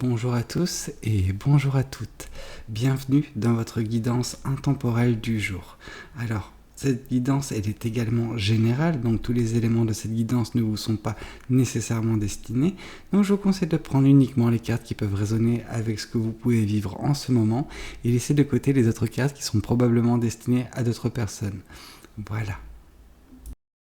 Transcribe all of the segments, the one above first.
Bonjour à tous et bonjour à toutes. Bienvenue dans votre guidance intemporelle du jour. Alors, cette guidance, elle est également générale, donc tous les éléments de cette guidance ne vous sont pas nécessairement destinés. Donc je vous conseille de prendre uniquement les cartes qui peuvent résonner avec ce que vous pouvez vivre en ce moment et laisser de côté les autres cartes qui sont probablement destinées à d'autres personnes. Voilà.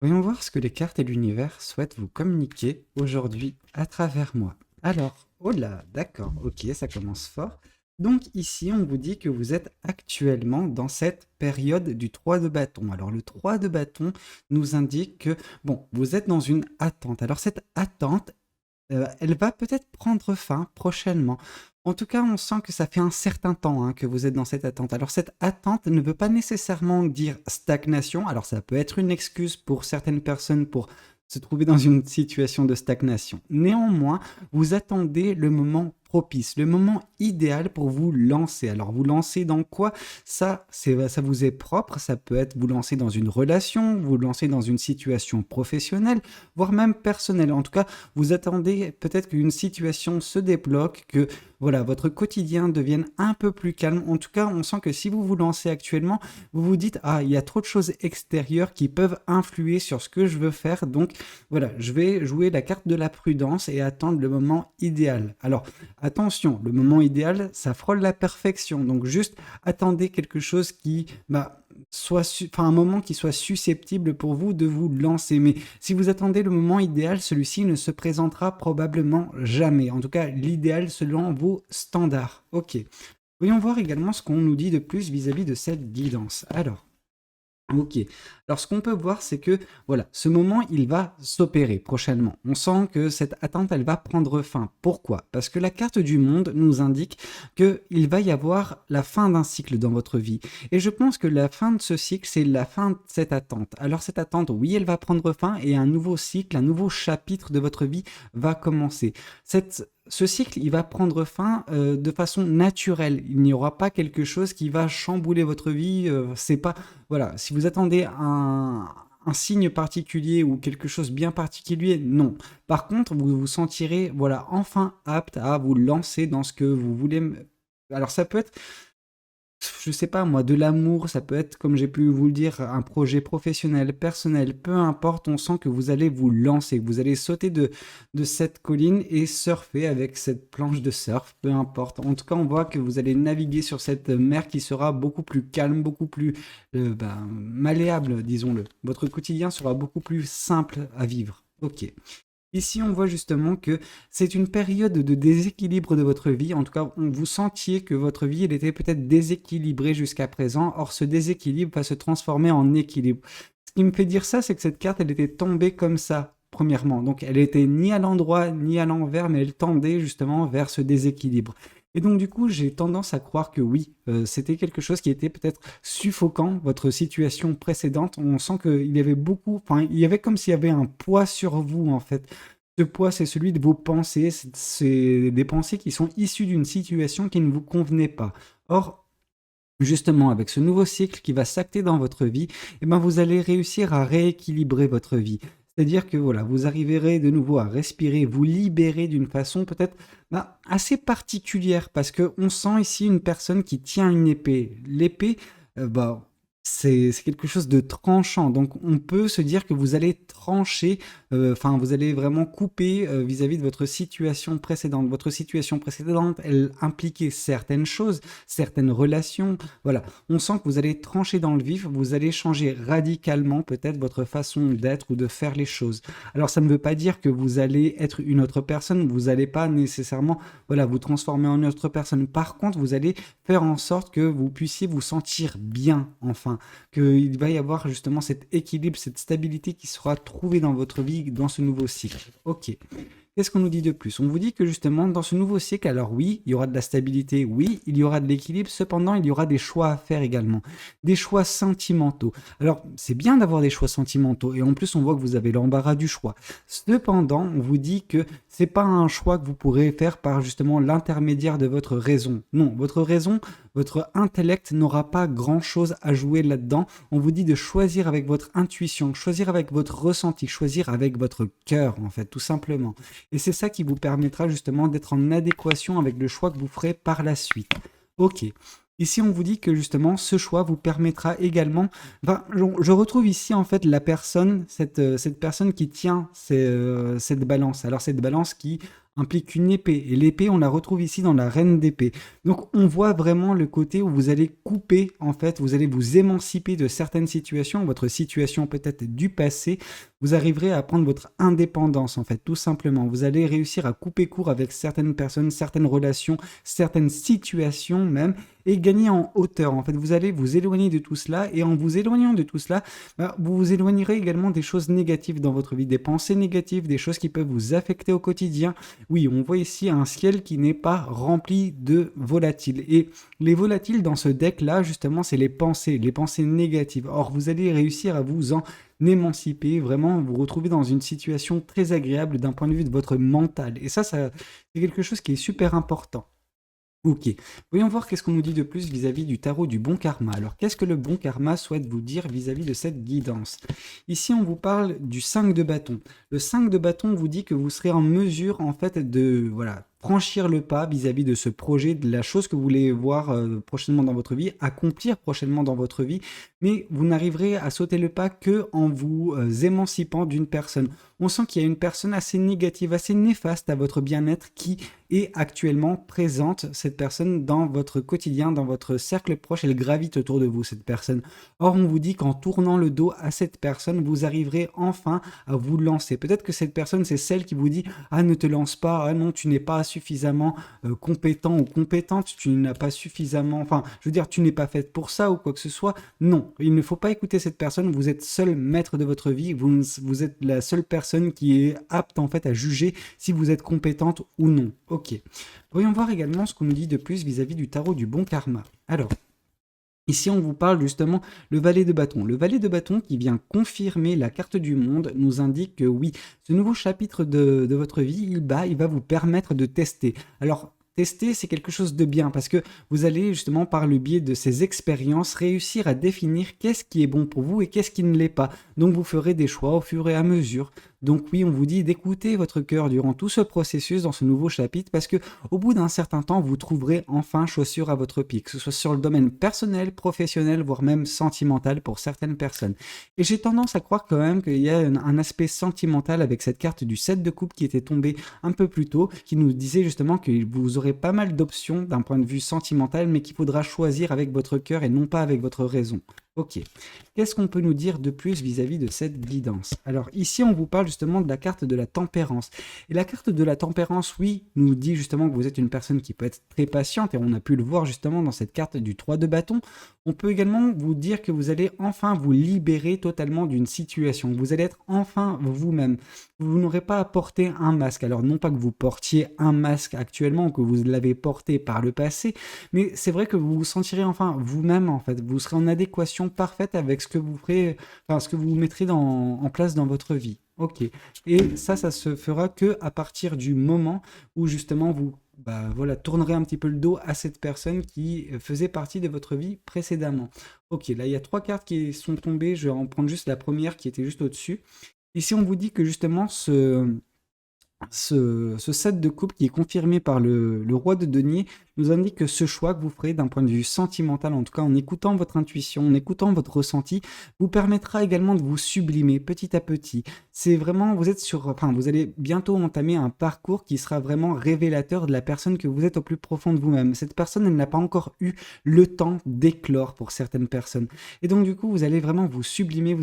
Voyons voir ce que les cartes et l'univers souhaitent vous communiquer aujourd'hui à travers moi. Alors, oh là, d'accord, ok, ça commence fort. Donc ici, on vous dit que vous êtes actuellement dans cette période du 3 de bâton. Alors le 3 de bâton nous indique que, bon, vous êtes dans une attente. Alors cette attente, elle va peut-être prendre fin prochainement. En tout cas, on sent que ça fait un certain temps que vous êtes dans cette attente. Alors cette attente ne veut pas nécessairement dire stagnation. Alors ça peut être une excuse pour certaines personnes pour se trouver dans une situation de stagnation. Néanmoins, vous attendez le moment propice, le moment idéal pour vous lancer. Alors vous lancer dans quoi? Ça vous est propre, ça peut être vous lancer dans une relation, vous lancer dans une situation professionnelle, voire même personnelle. En tout cas, vous attendez peut-être qu'une situation se débloque, que voilà, votre quotidien devienne un peu plus calme. En tout cas, on sent que si vous vous lancez actuellement, vous vous dites, ah, il y a trop de choses extérieures qui peuvent influer sur ce que je veux faire. Donc voilà, je vais jouer la carte de la prudence et attendre le moment idéal. Alors, attention, le moment idéal, ça frôle la perfection. Donc juste attendez quelque chose qui un moment qui soit susceptible pour vous de vous lancer. Mais si vous attendez le moment idéal, celui-ci ne se présentera probablement jamais. En tout cas, l'idéal selon vos standards. Ok. Voyons voir également ce qu'on nous dit de plus vis-à-vis de cette guidance. Alors, ok. Alors, ce qu'on peut voir, c'est que, voilà, ce moment, il va s'opérer prochainement. On sent que cette attente, elle va prendre fin. Pourquoi? Parce que la carte du monde nous indique qu'il va y avoir la fin d'un cycle dans votre vie. Et je pense que la fin de ce cycle, c'est la fin de cette attente. Alors, cette attente, oui, elle va prendre fin et un nouveau cycle, un nouveau chapitre de votre vie va commencer. Ce cycle, il va prendre fin de façon naturelle. Il n'y aura pas quelque chose qui va chambouler votre vie. C'est pas, voilà, si vous attendez un signe particulier ou quelque chose bien particulier, non. Par contre, vous vous sentirez, voilà, enfin apte à vous lancer dans ce que vous voulez. Alors ça peut être, je sais pas moi, de l'amour, ça peut être, comme j'ai pu vous le dire, un projet professionnel, personnel, peu importe, on sent que vous allez vous lancer, vous allez sauter de cette colline et surfer avec cette planche de surf, peu importe. En tout cas, on voit que vous allez naviguer sur cette mer qui sera beaucoup plus calme, beaucoup plus malléable, disons-le. Votre quotidien sera beaucoup plus simple à vivre. Ok. Ici, on voit justement que c'est une période de déséquilibre de votre vie. En tout cas, vous sentiez que votre vie, elle était peut-être déséquilibrée jusqu'à présent. Or, ce déséquilibre va se transformer en équilibre. Ce qui me fait dire ça, c'est que cette carte, elle était tombée comme ça, premièrement. Donc, elle était ni à l'endroit, ni à l'envers, mais elle tendait justement vers ce déséquilibre. Et donc, du coup, j'ai tendance à croire que oui, c'était quelque chose qui était peut-être suffocant, votre situation précédente. On sent qu'il y avait beaucoup, enfin, il y avait comme s'il y avait un poids sur vous, en fait. Ce poids, c'est celui de vos pensées, c'est des pensées qui sont issues d'une situation qui ne vous convenait pas. Or, justement, avec ce nouveau cycle qui va s'acter dans votre vie, eh ben, vous allez réussir à rééquilibrer votre vie. C'est-à-dire que voilà, vous arriverez de nouveau à respirer, vous libérer d'une façon peut-être assez particulière, parce qu'on sent ici une personne qui tient une épée. L'épée, c'est quelque chose de tranchant. Donc on peut se dire que vous allez trancher, vous allez vraiment couper vis-à-vis de votre situation précédente. Votre situation précédente, elle impliquait certaines choses, certaines relations. Voilà, on sent que vous allez trancher dans le vif, vous allez changer radicalement peut-être votre façon d'être ou de faire les choses. Alors ça ne veut pas dire que vous allez être une autre personne, vous n'allez pas nécessairement vous transformer en une autre personne. Par contre, vous allez faire en sorte que vous puissiez vous sentir bien, enfin, qu'il va y avoir justement cet équilibre, cette stabilité qui sera trouvée dans votre vie dans ce nouveau cycle. Ok. Qu'est-ce qu'on nous dit de plus? On vous dit que justement, dans ce nouveau cycle, alors oui, il y aura de la stabilité, oui, il y aura de l'équilibre, cependant, il y aura des choix à faire également, des choix sentimentaux. Alors, c'est bien d'avoir des choix sentimentaux, et en plus, on voit que vous avez l'embarras du choix. Cependant, on vous dit que c'est pas un choix que vous pourrez faire par justement l'intermédiaire de votre raison. Non, votre raison, votre intellect n'aura pas grand-chose à jouer là-dedans. On vous dit de choisir avec votre intuition, choisir avec votre ressenti, choisir avec votre cœur, en fait, tout simplement. Et c'est ça qui vous permettra justement d'être en adéquation avec le choix que vous ferez par la suite. Ok. Ici, on vous dit que justement, ce choix vous permettra également. Enfin, je retrouve ici en fait la personne, cette personne qui tient cette balance. Alors, cette balance qui implique une épée. Et l'épée, on la retrouve ici dans la reine d'épée. Donc, on voit vraiment le côté où vous allez couper, en fait, vous allez vous émanciper de certaines situations, votre situation peut-être du passé. Vous arriverez à prendre votre indépendance, en fait, tout simplement. Vous allez réussir à couper court avec certaines personnes, certaines relations, certaines situations même, et gagner en hauteur. En fait, vous allez vous éloigner de tout cela, et en vous éloignant de tout cela, vous vous éloignerez également des choses négatives dans votre vie, des pensées négatives, des choses qui peuvent vous affecter au quotidien. Oui, on voit ici un ciel qui n'est pas rempli de volatiles. Et les volatiles dans ce deck-là, justement, c'est les pensées négatives. Or, vous allez réussir à vous en émanciper, vraiment vous retrouver dans une situation très agréable d'un point de vue de votre mental. Et ça c'est quelque chose qui est super important. Ok, voyons voir qu'est-ce qu'on nous dit de plus vis-à-vis du tarot du bon karma. Alors, qu'est-ce que le bon karma souhaite vous dire vis-à-vis de cette guidance? Ici, on vous parle du 5 de bâton. Le 5 de bâton vous dit que vous serez en mesure, en fait, de franchir le pas vis-à-vis de ce projet, de la chose que vous voulez voir prochainement dans votre vie, accomplir prochainement dans votre vie, mais vous n'arriverez à sauter le pas que en vous émancipant d'une personne. On sent qu'il y a une personne assez négative, assez néfaste à votre bien-être qui est actuellement présente, cette personne, dans votre quotidien, dans votre cercle proche, elle gravite autour de vous, cette personne. Or, on vous dit qu'en tournant le dos à cette personne, vous arriverez enfin à vous lancer. Peut-être que cette personne, c'est celle qui vous dit « Ah, ne te lance pas, ah non, tu n'es pas suffisamment compétent ou compétente, tu n'as pas suffisamment... Enfin, je veux dire, tu n'es pas faite pour ça ou quoi que ce soit. » Non, il ne faut pas écouter cette personne, vous êtes seul maître de votre vie, vous êtes la seule personne qui est apte en fait à juger si vous êtes compétente ou non. Ok. Voyons voir également ce qu'on nous dit de plus vis-à-vis du tarot du bon karma. Alors, ici, on vous parle justement le valet de bâton. Le valet de bâton qui vient confirmer la carte du monde nous indique que oui, ce nouveau chapitre de votre vie, il va vous permettre de tester. Alors, tester, c'est quelque chose de bien parce que vous allez justement par le biais de ces expériences réussir à définir qu'est-ce qui est bon pour vous et qu'est-ce qui ne l'est pas. Donc vous ferez des choix au fur et à mesure. Donc oui, on vous dit d'écouter votre cœur durant tout ce processus dans ce nouveau chapitre parce que au bout d'un certain temps, vous trouverez enfin chaussure à votre pied, que ce soit sur le domaine personnel, professionnel, voire même sentimental pour certaines personnes. Et j'ai tendance à croire quand même qu'il y a un aspect sentimental avec cette carte du 7 de coupe qui était tombée un peu plus tôt, qui nous disait justement que vous aurez pas mal d'options d'un point de vue sentimental, mais qu'il faudra choisir avec votre cœur et non pas avec votre raison. Ok. Qu'est-ce qu'on peut nous dire de plus vis-à-vis de cette guidance? Alors ici, on vous parle justement de la carte de la tempérance. Et la carte de la tempérance, oui, nous dit justement que vous êtes une personne qui peut être très patiente, et on a pu le voir justement dans cette carte du 3 de bâton. On peut également vous dire que vous allez enfin vous libérer totalement d'une situation. Vous allez être enfin vous-même. Vous n'aurez pas à porter un masque. Alors non pas que vous portiez un masque actuellement, que vous l'avez porté par le passé, mais c'est vrai que vous vous sentirez enfin vous-même en fait. Vous serez en adéquation parfaite avec ce que vous ferez, enfin ce que vous mettrez en place dans votre vie. Ok. Et ça se fera que à partir du moment où justement vous tournerez un petit peu le dos à cette personne qui faisait partie de votre vie précédemment. Ok, là il y a 3 cartes qui sont tombées, je vais en prendre juste la première qui était juste au-dessus. Ici on vous dit que justement ce 7 de coupe qui est confirmé par le roi de denier nous indique que ce choix que vous ferez d'un point de vue sentimental, en tout cas en écoutant votre intuition, en écoutant votre ressenti, vous permettra également de vous sublimer petit à petit. C'est vraiment, vous allez bientôt entamer un parcours qui sera vraiment révélateur de la personne que vous êtes au plus profond de vous-même. Cette personne, elle n'a pas encore eu le temps d'éclore pour certaines personnes. Et donc du coup, vous allez vraiment vous sublimer,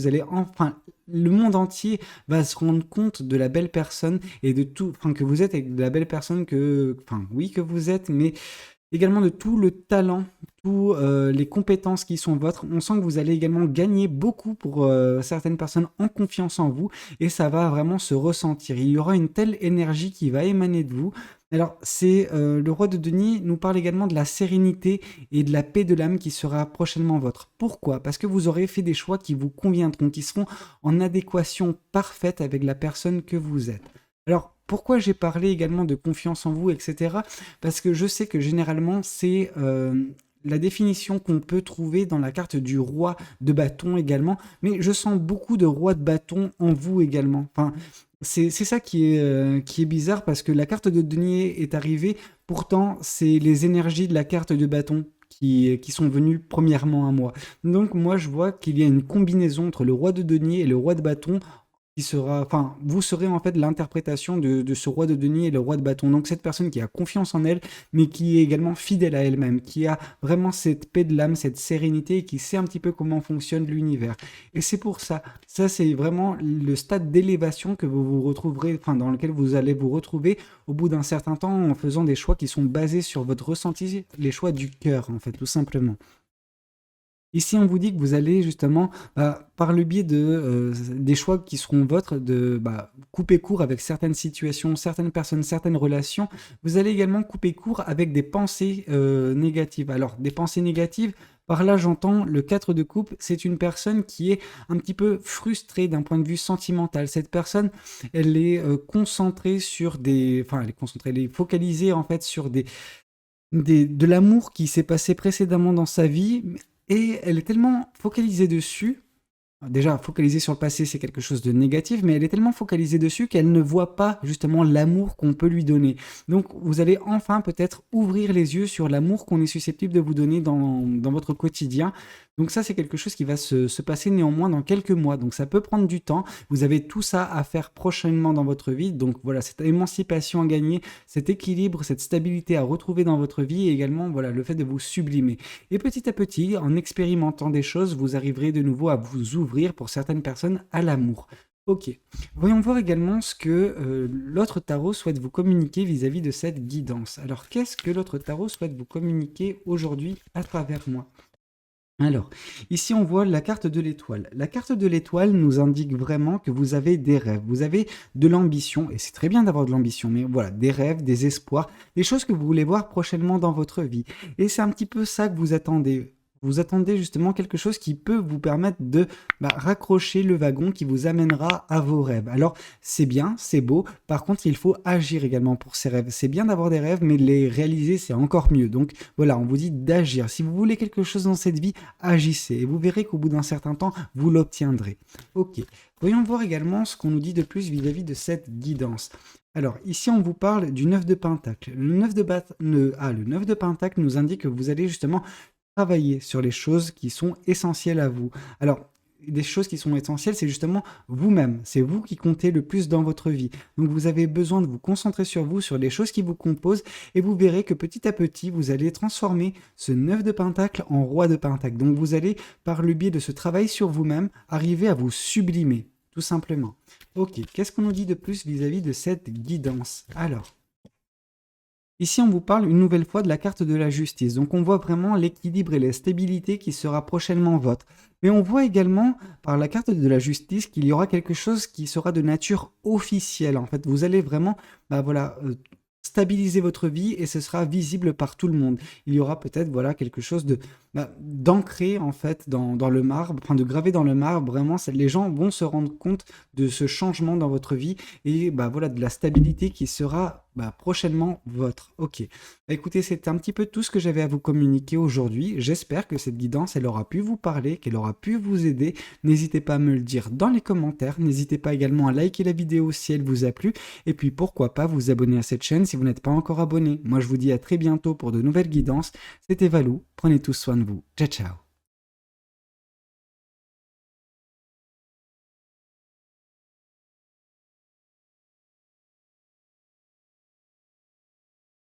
le monde entier va se rendre compte de la belle personne et de tout, que vous êtes, et de la belle personne que vous êtes, mais également de tout le talent, toutes les compétences qui sont vôtres. On sent que vous allez également gagner beaucoup pour certaines personnes en confiance en vous et ça va vraiment se ressentir. Il y aura une telle énergie qui va émaner de vous. Alors, le roi de denier nous parle également de la sérénité et de la paix de l'âme qui sera prochainement vôtre. Pourquoi? Parce que vous aurez fait des choix qui vous conviendront, qui seront en adéquation parfaite avec la personne que vous êtes. Alors, pourquoi j'ai parlé également de confiance en vous, etc. Parce que je sais que généralement, c'est la définition qu'on peut trouver dans la carte du roi de bâton également. Mais je sens beaucoup de roi de bâton en vous également. Enfin, c'est ça qui est bizarre parce que la carte de denier est arrivée, pourtant c'est les énergies de la carte de bâton qui sont venues premièrement à moi. Donc moi je vois qu'il y a une combinaison entre le roi de denier et le roi de bâton qui sera, enfin, vous serez en fait l'interprétation de ce roi de denier et le roi de bâton. Donc cette personne qui a confiance en elle, mais qui est également fidèle à elle-même, qui a vraiment cette paix de l'âme, cette sérénité, et qui sait un petit peu comment fonctionne l'univers. Et c'est pour ça, ça c'est vraiment le stade d'élévation que vous vous retrouverez, enfin dans lequel vous allez vous retrouver au bout d'un certain temps en faisant des choix qui sont basés sur votre ressenti, les choix du cœur en fait, tout simplement. Ici, on vous dit que vous allez justement, par le biais des choix qui seront vôtres, de couper court avec certaines situations, certaines personnes, certaines relations. Vous allez également couper court avec des pensées négatives. Alors, des pensées négatives, par là, j'entends le 4 de coupe, c'est une personne qui est un petit peu frustrée d'un point de vue sentimental. Cette personne, elle est concentrée sur des... Enfin, elle est concentrée, elle est focalisée en fait sur de l'amour qui s'est passé précédemment dans sa vie, et elle est tellement focalisée dessus, déjà focalisée sur le passé c'est quelque chose de négatif, mais elle est tellement focalisée dessus qu'elle ne voit pas justement l'amour qu'on peut lui donner. Donc vous allez enfin peut-être ouvrir les yeux sur l'amour qu'on est susceptible de vous donner dans votre quotidien. Donc ça c'est quelque chose qui va se passer néanmoins dans quelques mois, donc ça peut prendre du temps. Vous avez tout ça à faire prochainement dans votre vie, donc voilà, cette émancipation à gagner, cet équilibre, cette stabilité à retrouver dans votre vie, et également voilà, le fait de vous sublimer. Et petit à petit, en expérimentant des choses, vous arriverez de nouveau à vous ouvrir pour certaines personnes à l'amour. Ok, voyons voir également ce que l'autre tarot souhaite vous communiquer vis-à-vis de cette guidance. Alors qu'est-ce que l'autre tarot souhaite vous communiquer aujourd'hui à travers moi? Alors, ici on voit la carte de l'étoile. La carte de l'étoile nous indique vraiment que vous avez des rêves, vous avez de l'ambition, et c'est très bien d'avoir de l'ambition, mais voilà, des rêves, des espoirs, des choses que vous voulez voir prochainement dans votre vie. Et c'est un petit peu ça que vous attendez. Vous attendez justement quelque chose qui peut vous permettre de raccrocher le wagon qui vous amènera à vos rêves. Alors, c'est bien, c'est beau, par contre, il faut agir également pour ces rêves. C'est bien d'avoir des rêves, mais de les réaliser, c'est encore mieux. Donc, voilà, on vous dit d'agir. Si vous voulez quelque chose dans cette vie, agissez. Et vous verrez qu'au bout d'un certain temps, vous l'obtiendrez. Ok. Voyons voir également ce qu'on nous dit de plus vis-à-vis de cette guidance. Alors, ici, on vous parle du 9 de Pentacle. Le 9 de Pentacle nous indique que vous allez justement travailler sur les choses qui sont essentielles à vous. Alors, des choses qui sont essentielles, c'est justement vous-même. C'est vous qui comptez le plus dans votre vie. Donc, vous avez besoin de vous concentrer sur vous, sur les choses qui vous composent, et vous verrez que petit à petit, vous allez transformer ce 9 de Pentacle en roi de Pentacle. Donc, vous allez, par le biais de ce travail sur vous-même, arriver à vous sublimer, tout simplement. Ok, qu'est-ce qu'on nous dit de plus vis-à-vis de cette guidance? Alors, ici, on vous parle une nouvelle fois de la carte de la justice. Donc, on voit vraiment l'équilibre et la stabilité qui sera prochainement vôtre. Mais on voit également, par la carte de la justice, qu'il y aura quelque chose qui sera de nature officielle. En fait, vous allez vraiment, stabiliser votre vie et ce sera visible par tout le monde. Il y aura peut-être, voilà, quelque chose d'ancré, en fait, dans le marbre, enfin, de gravé dans le marbre. Vraiment, les gens vont se rendre compte de ce changement dans votre vie et, voilà, de la stabilité qui sera prochainement votre. Ok. Écoutez, c'est un petit peu tout ce que j'avais à vous communiquer aujourd'hui. J'espère que cette guidance, elle aura pu vous parler, qu'elle aura pu vous aider. N'hésitez pas à me le dire dans les commentaires. N'hésitez pas également à liker la vidéo si elle vous a plu. Et puis, pourquoi pas vous abonner à cette chaîne si vous n'êtes pas encore abonné. Moi, je vous dis à très bientôt pour de nouvelles guidances. C'était Valou. Prenez tous soin de vous. Ciao, ciao.